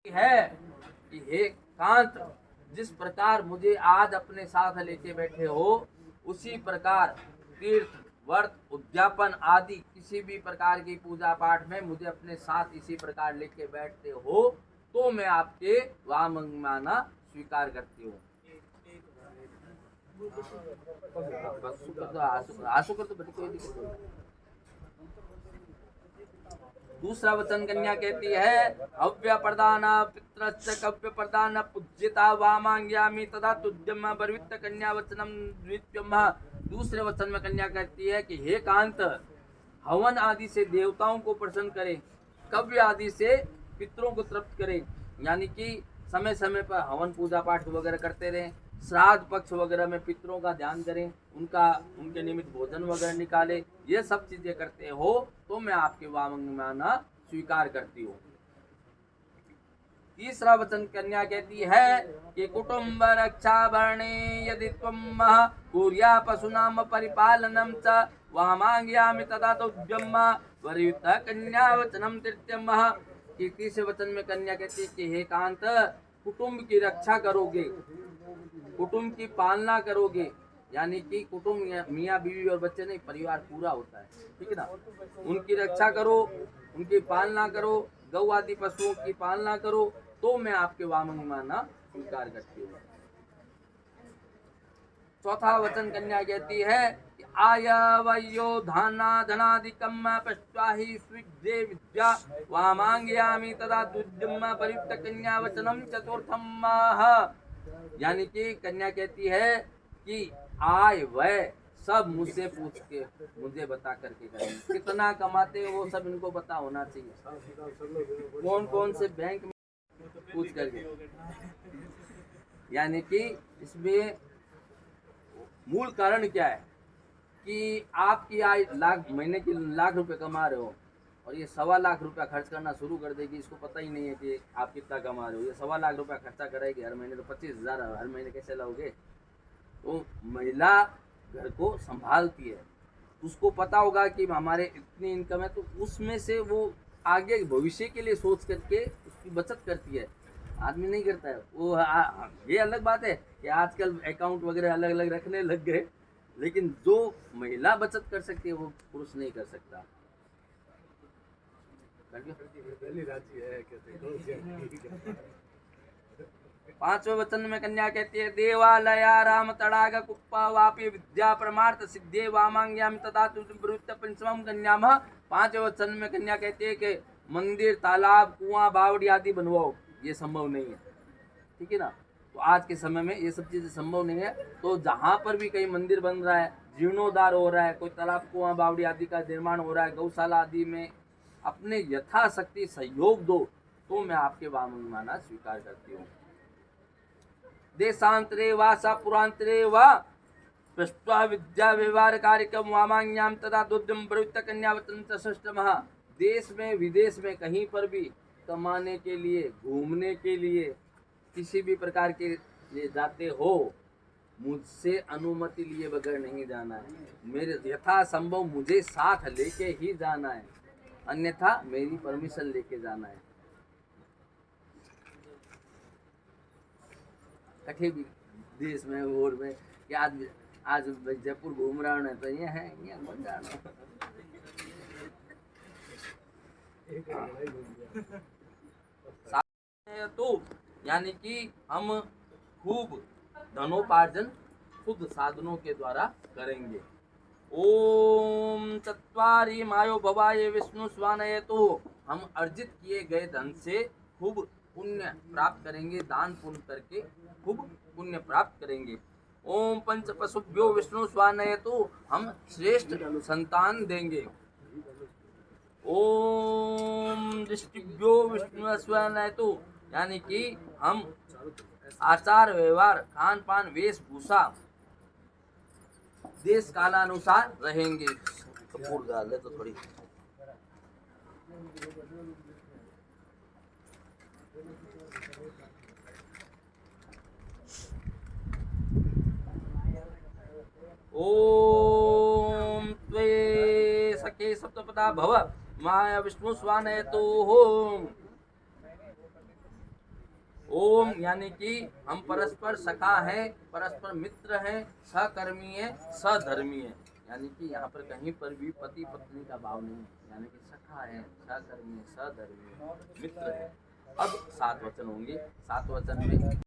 है कि हे कांत, जिस प्रकार मुझे आज अपने साथ लेके बैठे हो, उसी प्रकार तीर्थ व्रत उद्यापन आदि किसी भी प्रकार की पूजा पाठ में मुझे अपने साथ इसी प्रकार लेके बैठते हो तो मैं आपके वामंगमाना स्वीकार करती हूँ। आशु कर तो बड़ी कोई दिक्कत नहीं। दूसरा वचन कन्या कहती है, हव्य प्रदान पितृस्य कव्य प्रदान पूज्यता वामांग्यामी तदा तुद्यम बर्वित कन्या वचनम द्वितीयम। दूसरे वचन में कन्या कहती है कि हे कांत, हवन आदि से देवताओं को प्रसन्न करे, कव्य आदि से पितरों को तृप्त करे, यानी कि समय समय पर हवन पूजा पाठ वगैरह करते रहें, श्राद्ध पक्ष वगैरह में पितरों का ध्यान करें, उनके निमित्त भोजन वगैरह निकाले, ये सब चीजें करते हो तो मैं आपके वामंगमाना स्वीकार करती हूँ। तीसरा वचन कन्या कहती है कि कुटुंब रक्षा वर्णे यदि त्वम कुर्या पशुनाम परिपालनम च वामांग्यामि तदा तुभ्यम वरयुत कन्या वचनम तृतीयम। तीसरे वचन में कन्या कहती है कि हे कांत, कुटुंब की रक्षा करोगे, कुटुंब की पालना करोगे, यानी कि कुटुंब मियाँ बीवी और बच्चे नहीं, परिवार पूरा होता है, ठीक है ना। उनकी रक्षा करो, उनकी पालना करो, गौ आदि पशुओं की पालना करो तो मैं आपके वामंगमाना स्वीकार करती हूँ। चौथा वचन कन्या कहती है कि आयवयो धाना धनादिकम पश्चाहि स्विग्धे विद्या वामांग्यामि तदा तुद्यम परियुक्त कन्या वचनम चतुर्थम। यानी कि कन्या कहती है कि आय वय सब मुझसे पूछ के मुझे बता करके करेंगे, कितना कमाते हैं वो सब इनको पता होना चाहिए, कौन कौन से बैंक में पूछ करके। यानी कि इसमें मूल कारण क्या है कि आपकी आय महीने की लाख रुपए कमा रहे हो और ये 1.25 लाख रुपया खर्च करना शुरू कर देगी, इसको पता ही नहीं है कि आप कितना कमा रहे हो। ये 1.25 लाख रुपया खर्चा करेगी हर महीने, तो 25,000 हर महीने कैसे लाओगे। तो महिला घर को संभालती है, उसको पता होगा कि हमारे इतनी इनकम है, तो उसमें से वो आगे भविष्य के लिए सोच करके उसकी बचत करती है। आदमी नहीं करता है वो। ये अलग बात है कि आजकल अकाउंट वगैरह अलग अलग रखने लग गए, लेकिन जो महिला बचत कर सकती है वो पुरुष नहीं कर सकता। पांचवें वचन में कन्या कहती है, देवालया राम तड़ाग कुप्पा वापी विद्या परमार्थ सिद्धे वामांग्याम तथा तुवृत्त पंचमम कन्याम। पांचवें वचन में कन्या कहती है कि मंदिर, तालाब, कुआं, बावड़ी आदि बनवाओ, ये संभव नहीं है, ठीक है ना। तो आज के समय में ये सब चीजें संभव नहीं है। तो जहां पर भी कहीं मंदिर बन रहा है, जीर्णोद्धार हो रहा है, कोई तालाब, कुआं, बावड़ी आदि का निर्माण हो रहा है, गौशाला आदि में अपने यथाशक्ति सहयोग दो तो मैं आपके वामंगमाना स्वीकार करती हूँ। देशांतरे वा सा पुरांतरे वा पृष्ठा विद्या व्यवहार कार्यक्रम वामांग्याम तथा दुर्दम प्रवृत्त कन्यावतन षष्ठमः। देश में विदेश में कहीं पर भी कमाने के लिए, घूमने के लिए, किसी भी प्रकार के लिए जाते हो, मुझसे अनुमति लिए बगैर नहीं जाना है। मेरे यथासंभव मुझे साथ लेके ही जाना है, अन्यथा मेरी परमिशन लेके जाना है। कठे भी देश में और में कि आज जयपुर घूम रहा है तो ये है, ये मत जाना। तो यानी कि हम खूब धनोपार्जन शुद्ध साधनों के द्वारा करेंगे। ओम चत्वारि मायो भवाय विष्णु स्वानय। तो हम अर्जित किए गए धन से खूब पुण्य प्राप्त करेंगे, दान पुण्य करके खूब पुण्य प्राप्त करेंगे। ओम पंच पशुभ्यो विष्णु स्वानय। तो हम श्रेष्ठ संतान देंगे। ओम दृष्टिभ्यो विष्णु स्वानय। तो यानी कि हम आचार व्यवहार, खान पान, वेशभूषा देश कालानुसार रहेंगे। कपूर डाल तो थोड़ी। ओम त्वे सखे सप्तपदा भव माया विष्णु स्वानय। तो ओम यानी कि हम परस्पर सखा हैं, परस्पर मित्र हैं, सहकर्मी हैं, सहधर्मी हैं। यानी कि यहाँ पर कहीं पर भी पति पत्नी का भाव नहीं है, यानी कि सखा है, सहकर्मी है, सहधर्मी है, मित्र है। अब 7 वचन होंगे। 7 वचन में